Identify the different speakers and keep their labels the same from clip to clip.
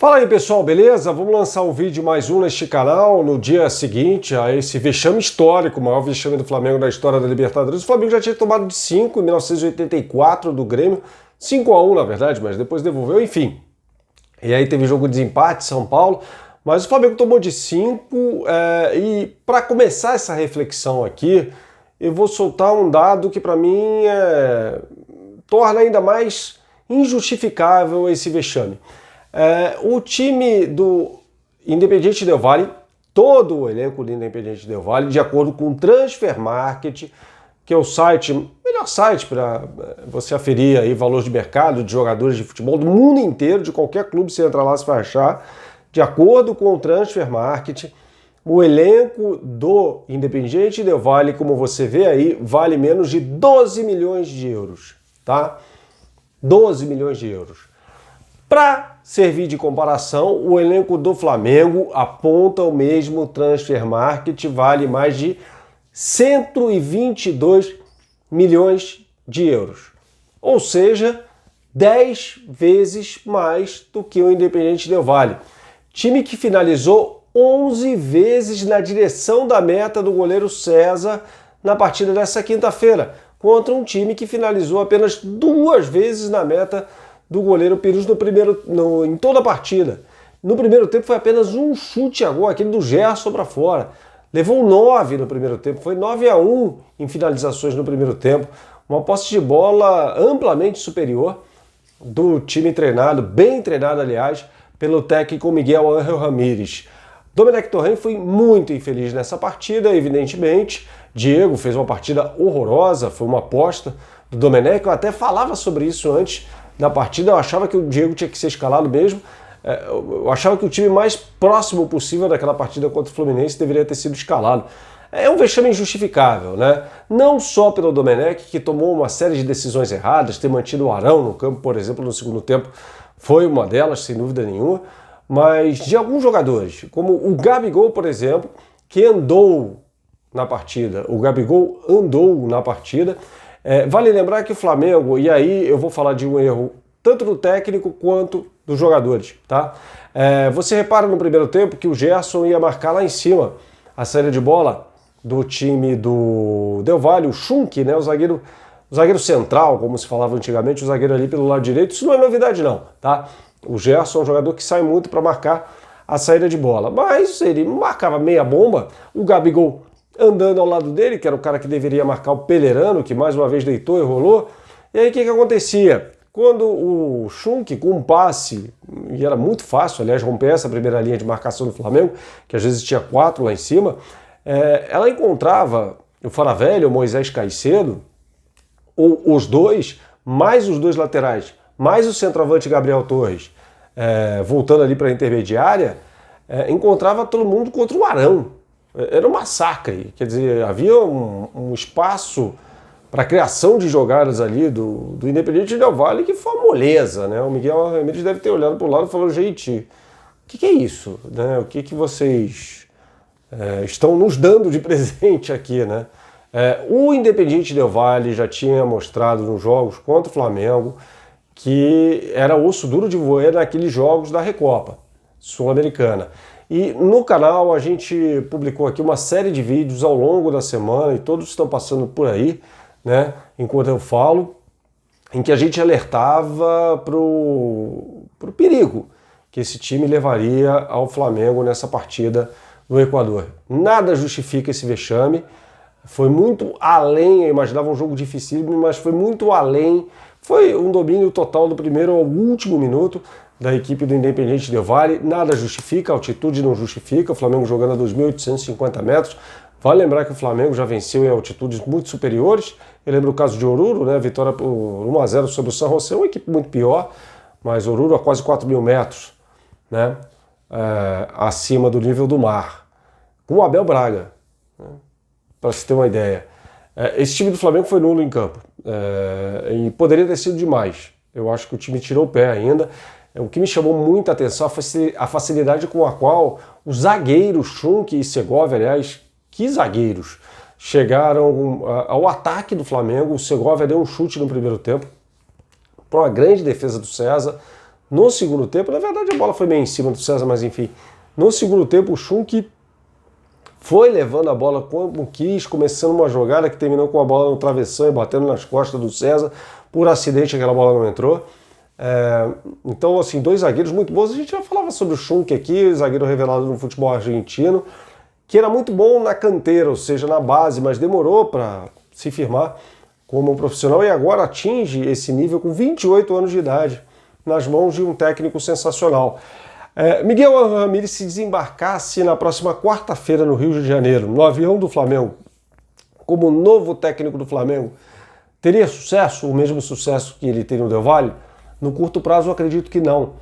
Speaker 1: Fala aí pessoal, beleza? Vamos lançar um vídeo mais um neste canal no dia seguinte a esse vexame histórico, o maior vexame do Flamengo na história da Libertadores. O Flamengo já tinha tomado de 5 em 1984 do Grêmio, 5-1 na verdade, mas depois devolveu, enfim. E aí teve jogo de desempate, São Paulo, mas o Flamengo tomou de 5 e para começar essa reflexão aqui, eu vou soltar um dado que para mim torna ainda mais injustificável esse vexame. O time do Independiente Del Valle, todo o elenco do Independiente Del Valle, de acordo com o Transfer Market, que é o melhor site para você aferir aí valor de mercado de jogadores de futebol do mundo inteiro, de qualquer clube você entra lá, você vai achar. De acordo com o Transfer Market, o elenco do Independiente Del Valle, como você vê aí, vale menos de 12 milhões de euros, tá? 12 milhões de euros. Para servir de comparação, o elenco do Flamengo aponta o mesmo Transfer Market, vale mais de 122 milhões de euros. Ou seja, 10 vezes mais do que o Independiente Del Valle. Time que finalizou 11 vezes na direção da meta do goleiro César na partida dessa quinta-feira, contra um time que finalizou apenas 2 vezes na meta do goleiro Pires em toda a partida. No primeiro tempo foi apenas um chute a gol, aquele do Gerson para fora. Levou 9 no primeiro tempo, foi 9-1 em finalizações no primeiro tempo. Uma posse de bola amplamente superior do time treinado, bem treinado aliás, pelo técnico Miguel Ángel Ramírez. Domenech Torrent foi muito infeliz nessa partida, evidentemente. Diego fez uma partida horrorosa, foi uma aposta do Domenech. Eu até falava sobre isso antes da partida, eu achava que o Diego tinha que ser escalado mesmo. Eu achava que o time mais próximo possível daquela partida contra o Fluminense deveria ter sido escalado. É um vexame injustificável, né? Não só pelo Domenech, que tomou uma série de decisões erradas, ter mantido o Arão no campo, por exemplo, no segundo tempo, foi uma delas, sem dúvida nenhuma, mas de alguns jogadores, como o Gabigol, por exemplo, que andou na partida. O Gabigol andou na partida. Vale lembrar que o Flamengo, e aí eu vou falar de um erro tanto do técnico quanto dos jogadores, tá? Você repara no primeiro tempo que o Gerson ia marcar lá em cima a saída de bola do time do Del Valle, o Schunk, né? O zagueiro central, como se falava antigamente, o zagueiro ali pelo lado direito. Isso não é novidade não, tá? O Gerson é um jogador que sai muito para marcar a saída de bola, mas ele marcava meia bomba, o Gabigol andando ao lado dele, que era o cara que deveria marcar o Pellerano, que mais uma vez deitou e rolou. E aí o que acontecia? Quando o Schunk, com um passe, e era muito fácil, aliás, romper essa primeira linha de marcação do Flamengo, que às vezes tinha 4 lá em cima, ela encontrava o Faravelli, o Moisés Caicedo, ou os dois, mais os dois laterais, mais o centroavante Gabriel Torres, voltando ali para a intermediária, encontrava todo mundo contra o Arão. Era um massacre, quer dizer, havia um espaço para criação de jogadas ali do Independiente Del Valle que foi uma moleza, né? O Miguel Ramírez deve ter olhado para o lado e falado, gente, o que é isso? Né? O que vocês estão nos dando de presente aqui, né? O Independiente Del Valle já tinha mostrado nos jogos contra o Flamengo que era osso duro de roer naqueles jogos da Recopa Sul-Americana. E no canal a gente publicou aqui uma série de vídeos ao longo da semana, e todos estão passando por aí, né, enquanto eu falo, em que a gente alertava pro perigo que esse time levaria ao Flamengo nessa partida no Equador. Nada justifica esse vexame, foi muito além, eu imaginava um jogo dificílimo, mas foi muito além, foi um domínio total do primeiro ao último minuto da equipe do Independiente Del Valle. Nada justifica, a altitude não justifica, o Flamengo jogando a 2.850 metros. Vale lembrar que o Flamengo já venceu em altitudes muito superiores. Eu lembro o caso de Oruro, né? Vitória por 1-0 sobre o San José, uma equipe muito pior, mas Oruro a quase 4.000 metros, né? Acima do nível do mar, com o Abel Braga, né? Para se ter uma ideia. Esse time do Flamengo foi nulo em campo, e poderia ter sido demais. Eu acho que o time tirou o pé ainda. O que me chamou muita atenção a facilidade com a qual os zagueiros Schunk e Segovia, aliás, que zagueiros, chegaram ao ataque do Flamengo. O Segovia deu um chute no primeiro tempo para uma grande defesa do César, No segundo tempo, na verdade a bola foi meio em cima do César, mas enfim, no segundo tempo o Schunk foi levando a bola como quis, começando uma jogada que terminou com a bola no travessão e batendo nas costas do César. Por acidente aquela bola não entrou. Então, assim, dois zagueiros muito bons. A gente já falava sobre o Schunk aqui, zagueiro revelado no futebol argentino, que era muito bom na canteira, ou seja, na base, mas demorou para se firmar como profissional e agora atinge esse nível com 28 anos de idade, nas mãos de um técnico sensacional. Miguel Ramírez se desembarcasse na próxima quarta-feira no Rio de Janeiro, no avião do Flamengo, como novo técnico do Flamengo, teria sucesso, o mesmo sucesso que ele tem no Del Valle? No curto prazo eu acredito que não.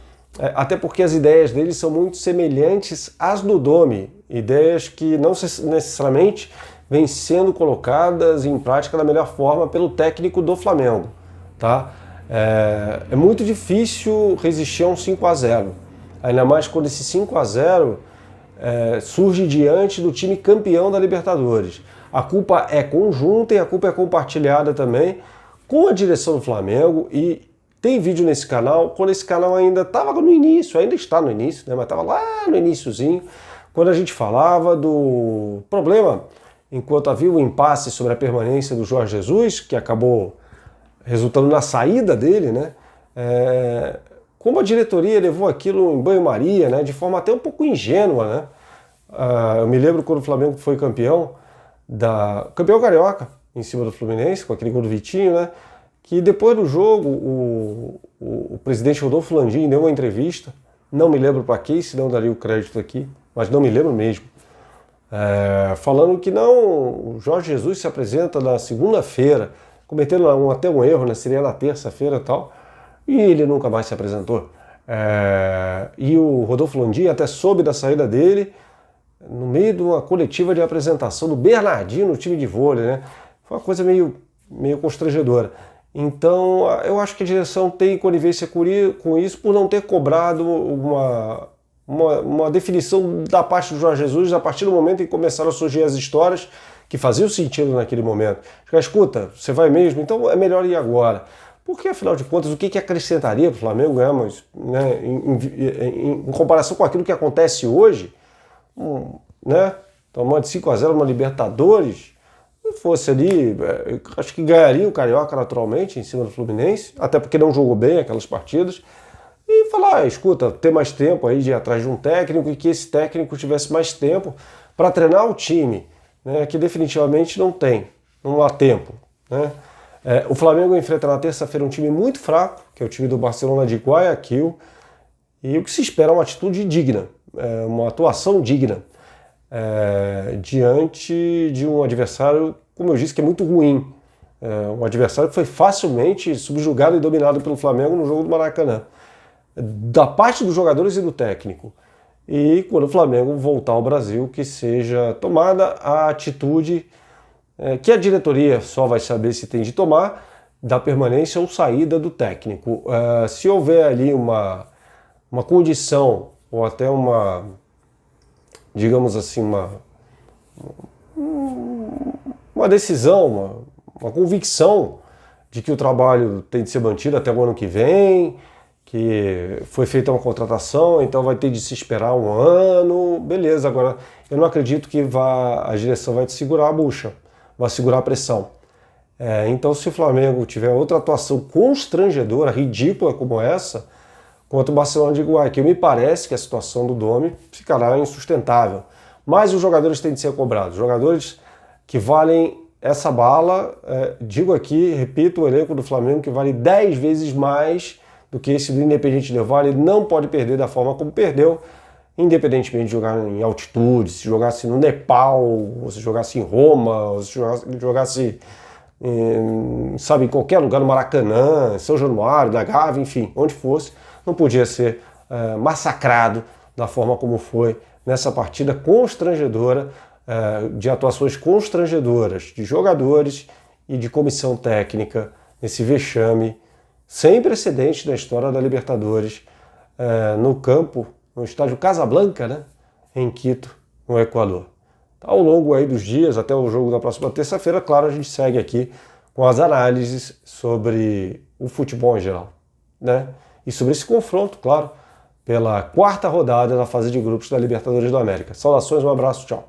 Speaker 1: Até porque as ideias dele são muito semelhantes às do Domi, ideias que não necessariamente vêm sendo colocadas em prática da melhor forma pelo técnico do Flamengo. Tá? É muito difícil resistir a um 5-0. Ainda mais quando esse 5-0 surge diante do time campeão da Libertadores. A culpa é conjunta e a culpa é compartilhada também com a direção do Flamengo. E tem vídeo nesse canal, quando esse canal ainda estava no início, ainda está no início, né, mas estava lá no iniciozinho, quando a gente falava do problema, enquanto havia o impasse sobre a permanência do Jorge Jesus, que acabou resultando na saída dele, né? Como a diretoria levou aquilo em banho-maria, né, de forma até um pouco ingênua, né? Eu me lembro quando o Flamengo foi campeão carioca, em cima do Fluminense, com aquele gol do Vitinho, né? Que depois do jogo o presidente Rodolfo Landim deu uma entrevista, não me lembro para quem, senão daria o crédito aqui, mas não me lembro mesmo, falando que não, o Jorge Jesus se apresenta na segunda-feira, cometendo até um erro, né? Seria na terça-feira e tal, e ele nunca mais se apresentou. E o Rodolfo Landim até soube da saída dele no meio de uma coletiva de apresentação do Bernardinho no time de vôlei, né? Foi uma coisa meio constrangedora. Então, eu acho que a direção tem conivência com isso por não ter cobrado uma definição da parte do Jorge Jesus a partir do momento em que começaram a surgir as histórias que faziam sentido naquele momento. Escuta, você vai mesmo? Então é melhor ir agora. Porque, afinal de contas, o que acrescentaria para o Flamengo ganhar, né, em comparação com aquilo que acontece hoje, né, tomando de 5-0 uma Libertadores, se fosse ali, acho que ganharia o Carioca naturalmente em cima do Fluminense, até porque não jogou bem aquelas partidas, e falar, escuta, ter mais tempo aí de ir atrás de um técnico e que esse técnico tivesse mais tempo para treinar o time, né, que definitivamente não há tempo, né? O Flamengo enfrenta na terça-feira um time muito fraco, que é o time do Barcelona de Guayaquil, e o que se espera é uma atitude digna, uma atuação digna, diante de um adversário, como eu disse, que é muito ruim. Um adversário que foi facilmente subjugado e dominado pelo Flamengo no jogo do Maracanã, da parte dos jogadores e do técnico. E quando o Flamengo voltar ao Brasil, que seja tomada a atitude que a diretoria só vai saber se tem de tomar, da permanência ou saída do técnico. Se houver ali uma condição, ou até digamos assim, uma decisão, uma convicção de que o trabalho tem de ser mantido até o ano que vem, que foi feita uma contratação, então vai ter de se esperar um ano, beleza. Agora, eu não acredito que a direção vai te segurar a bucha, vai segurar a pressão. Então, se o Flamengo tiver outra atuação constrangedora, ridícula como essa, contra o Barcelona de Guayaquil, me parece que a situação do Domi ficará insustentável. Mas os jogadores têm de ser cobrados, jogadores que valem essa bala, digo aqui, repito, o elenco do Flamengo que vale 10 vezes mais do que esse do Independiente Del Valle, não pode perder da forma como perdeu, independentemente de jogar em altitude, se jogasse no Nepal, ou se jogasse em Roma, ou se jogasse em qualquer lugar, no Maracanã, em São Januário, da Gávea, enfim, onde fosse, não podia ser massacrado da forma como foi nessa partida constrangedora, de atuações constrangedoras de jogadores e de comissão técnica, nesse vexame sem precedente da história da Libertadores, no campo, no estádio Casablanca, né, em Quito, no Equador. Ao longo aí dos dias, até o jogo da próxima terça-feira, claro, a gente segue aqui com as análises sobre o futebol em geral, né? e sobre esse confronto, claro, pela quarta rodada da fase de grupos da Libertadores da América. Saudações, um abraço, tchau.